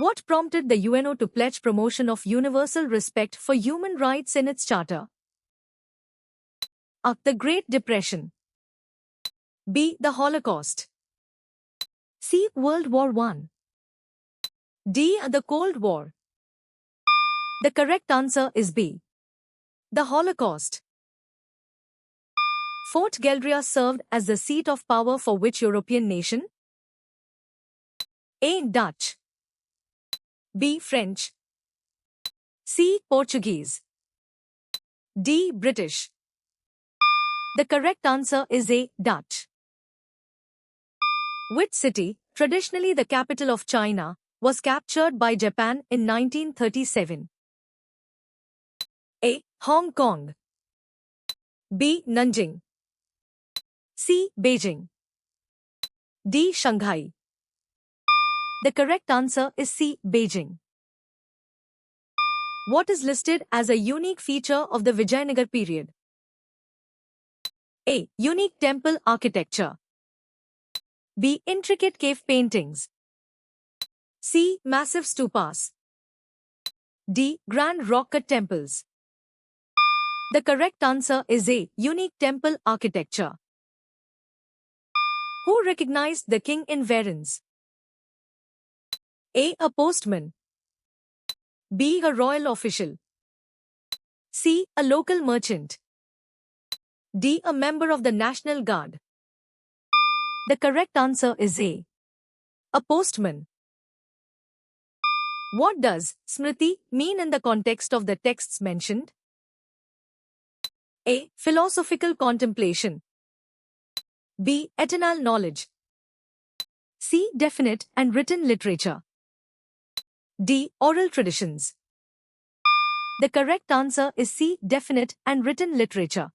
What prompted the UNO to pledge promotion of universal respect for human rights in its charter? A. The Great Depression. B. The Holocaust. C. World War I. D. The Cold War. The correct answer is B. The Holocaust. Fort Galrea served as the seat of power for which European nation? A. Dutch. B. French. C. Portuguese. D. British. The correct answer is A. Dutch. Which city, traditionally the capital of China, was captured by Japan in 1937? A. Hong Kong. B. Nanjing. C. Beijing. D. Shanghai. The correct answer is C. Beijing. What is listed as a unique feature of the Vijayanagar period? A. Unique temple architecture. B. Intricate cave paintings. C. Massive stupas. D. Grand rock cut temples. The correct answer is A. Unique temple architecture. Who recognized the king in Varans? A. A postman. B. A royal official. C. A local merchant. D. A member of the National Guard. The correct answer is A. A postman. What does Smriti mean in the context of the texts mentioned? A. Philosophical contemplation. B. Eternal knowledge. C. Definite and written literature. D. Oral traditions. The correct answer is C. Definite and written literature.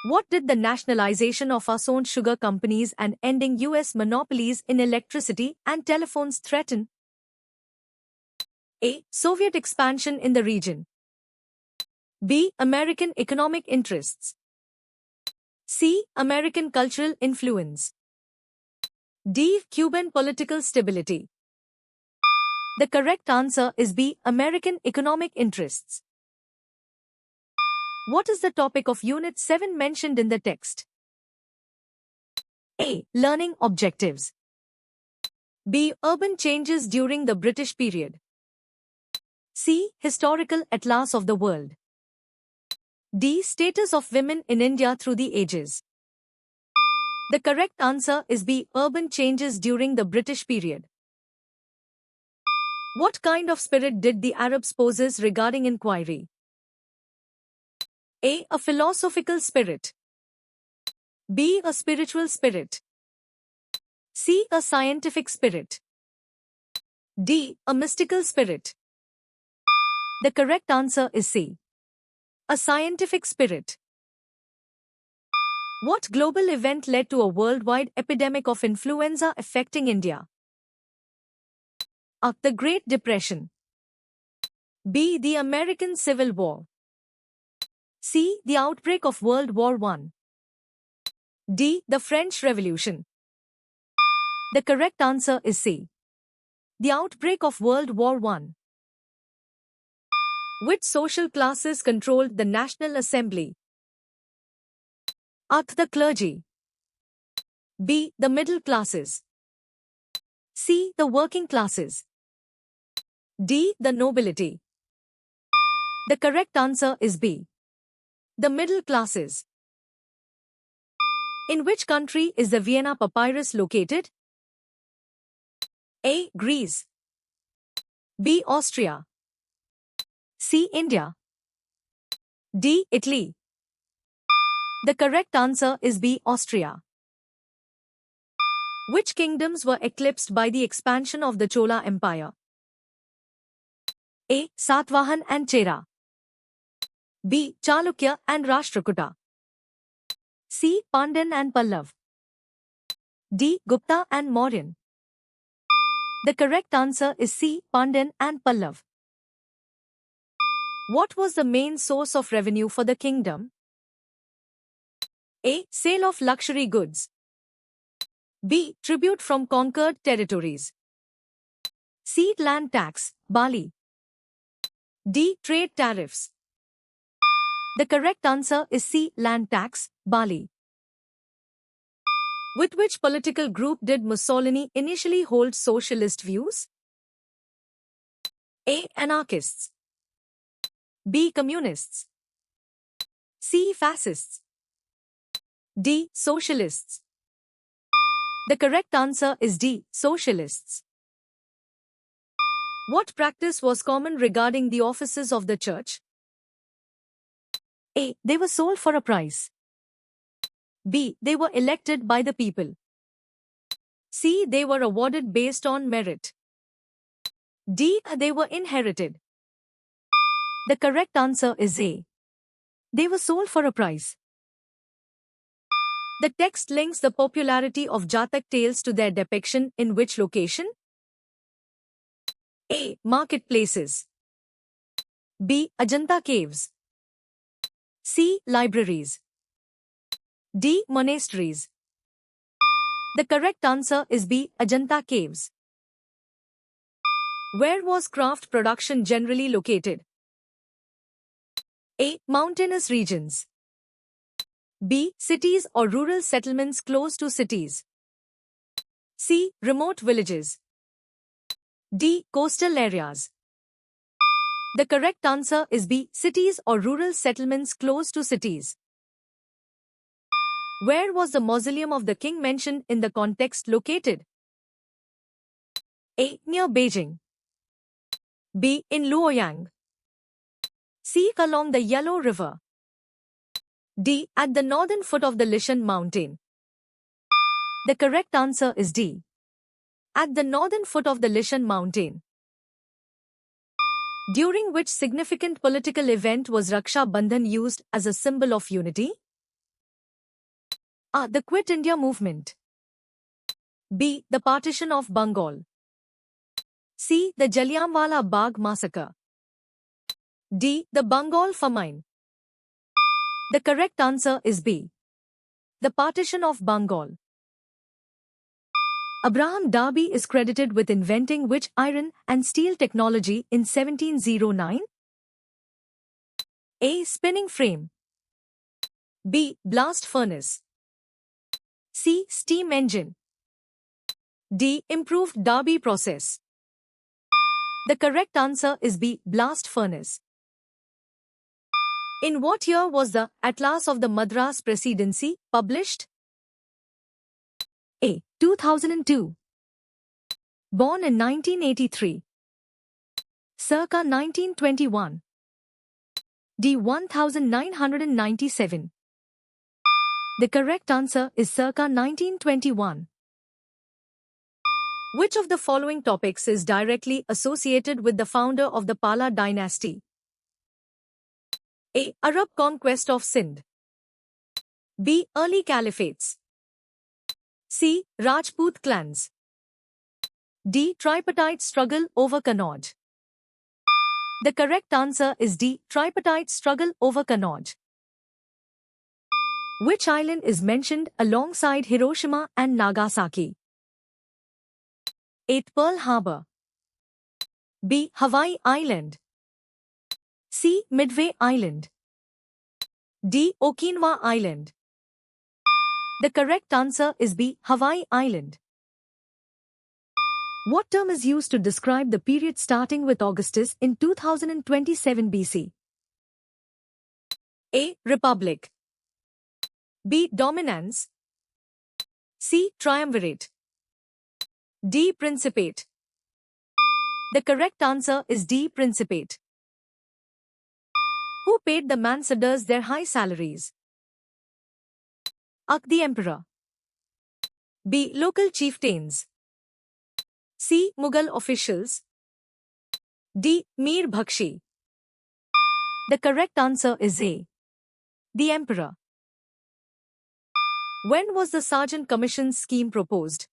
What did the nationalization of our own sugar companies and ending US monopolies in electricity and telephones threaten? A. Soviet expansion in the region. B. American economic interests. C. American cultural influence. D. Cuban political stability. The correct answer is B. American economic interests. What is the topic of Unit 7 mentioned in the text? A. Learning objectives. B. Urban changes during the British period. C. Historical atlas of the world. D. Status of women in India through the ages. The correct answer is B. Urban changes during the British period. What kind of spirit did the Arabs possess regarding inquiry? A. A philosophical spirit. B. A spiritual spirit. C. A scientific spirit. D. A mystical spirit. The correct answer is C. A scientific spirit. What global event led to a worldwide epidemic of influenza affecting India? A. The Great Depression. B. The American Civil War. C. The outbreak of World War I. D. The French Revolution. The correct answer is C. The outbreak of World War I. Which social classes controlled the National Assembly? A. The clergy. B. The middle classes. C. The working classes. D. The nobility. The correct answer is B. The middle classes. In which country is the Vienna Papyrus located? A. Greece. B. Austria. C. India. D. Italy. The correct answer is B. Austria. Which kingdoms were eclipsed by the expansion of the Chola Empire? A. Satvahan and Chera. B. Chalukya and Rashtrakuta. C. Pandyan and Pallav. D. Gupta and Mauryan. The correct answer is C. Pandyan and Pallav. What was the main source of revenue for the kingdom? A. Sale of luxury goods. B. Tribute from conquered territories. C. Land tax, Bali. D. Trade tariffs. The correct answer is C. Land tax, Bali. With which political group did Mussolini initially hold socialist views? A. Anarchists. B. Communists. C. Fascists. D. Socialists. The correct answer is D. Socialists. What practice was common regarding the offices of the church? A. They were sold for a price. B. They were elected by the people. C. They were awarded based on merit. D. They were inherited. The correct answer is A. They were sold for a price. The text links the popularity of Jatak tales to their depiction in which location? A. Marketplaces. B. Ajanta caves. C. Libraries. D. Monasteries. The correct answer is B. Ajanta caves. Where was craft production generally located? A. Mountainous regions. B. Cities or rural settlements close to cities. C. Remote villages. D. Coastal areas. The correct answer is B. Cities or rural settlements close to cities. Where was the mausoleum of the king mentioned in the context located? A. Near Beijing. B. In Luoyang. C. Along the Yellow River. D. At the northern foot of the Lishan mountain. The correct answer is D. At the northern foot of the Lishan mountain. During which significant political event was Raksha Bandhan used as a symbol of unity? A. The Quit India movement. B. The partition of Bengal. C. The Jallianwala Bagh massacre. D. The Bengal famine. The correct answer is B. The partition of Bengal. Abraham Darby is credited with inventing which iron and steel technology in 1709? A. Spinning frame. B. Blast furnace. C. Steam engine. D. Improved Darby process. The correct answer is B. Blast furnace. In what year was the Atlas of the Madras Presidency published? A. 2002. Born in 1983. Circa 1921. D. 1997. The correct answer is circa 1921. Which of the following topics is directly associated with the founder of the Pala dynasty? A. Arab conquest of Sindh. B. Early caliphates. C. Rajput clans. D. Tripartite struggle over Kannauj. The correct answer is D. Tripartite struggle over Kannauj. Which island is mentioned alongside Hiroshima and Nagasaki? A. Pearl Harbor. B. Hawaii Island. C. Midway Island. D. Okinawa Island. The correct answer is B. Hawaii Island. What term is used to describe the period starting with Augustus in 2027 BC? A. Republic. B. Dominance. C. Triumvirate. D. Principate. The correct answer is D. Principate. Who paid the Mansardars their high salaries? A. The Emperor. B. Local chieftains. C. Mughal officials. D. Mir Bakshi. The correct answer is A. The Emperor. When was the Sargent Commission's scheme proposed?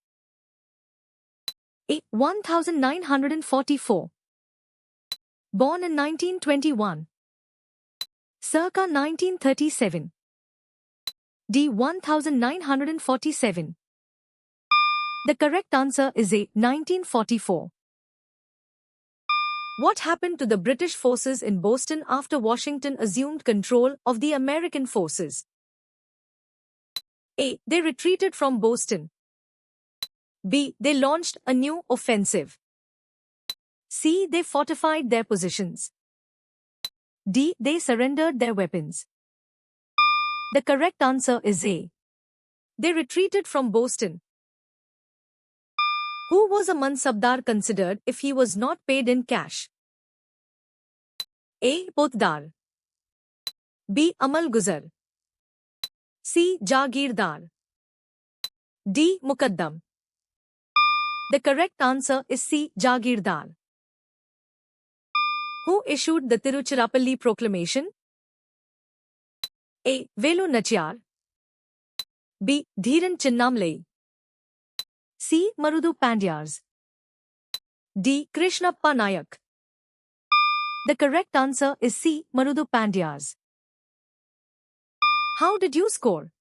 A. 1944. Born in 1921. Circa 1937. D. 1947. The correct answer is A. 1944. What happened to the British forces in Boston after Washington assumed control of the American forces? A. They retreated from Boston. B. They launched a new offensive. C. They fortified their positions. D. They surrendered their weapons. The correct answer is A. They retreated from Boston. Who was a mansabdar considered if he was not paid in cash? A. Potdar. B. Amalguzar. C. Jagirdar. D. Mukaddam. The correct answer is C. Jagirdar. Who issued the Tiruchirappalli Proclamation? A. Velu Nachiyar. B. Dhiran Chinnamlai. C. Marudu Pandyars. D. Krishnappa Nayak. The correct answer is C. Marudu Pandyars. How did you score?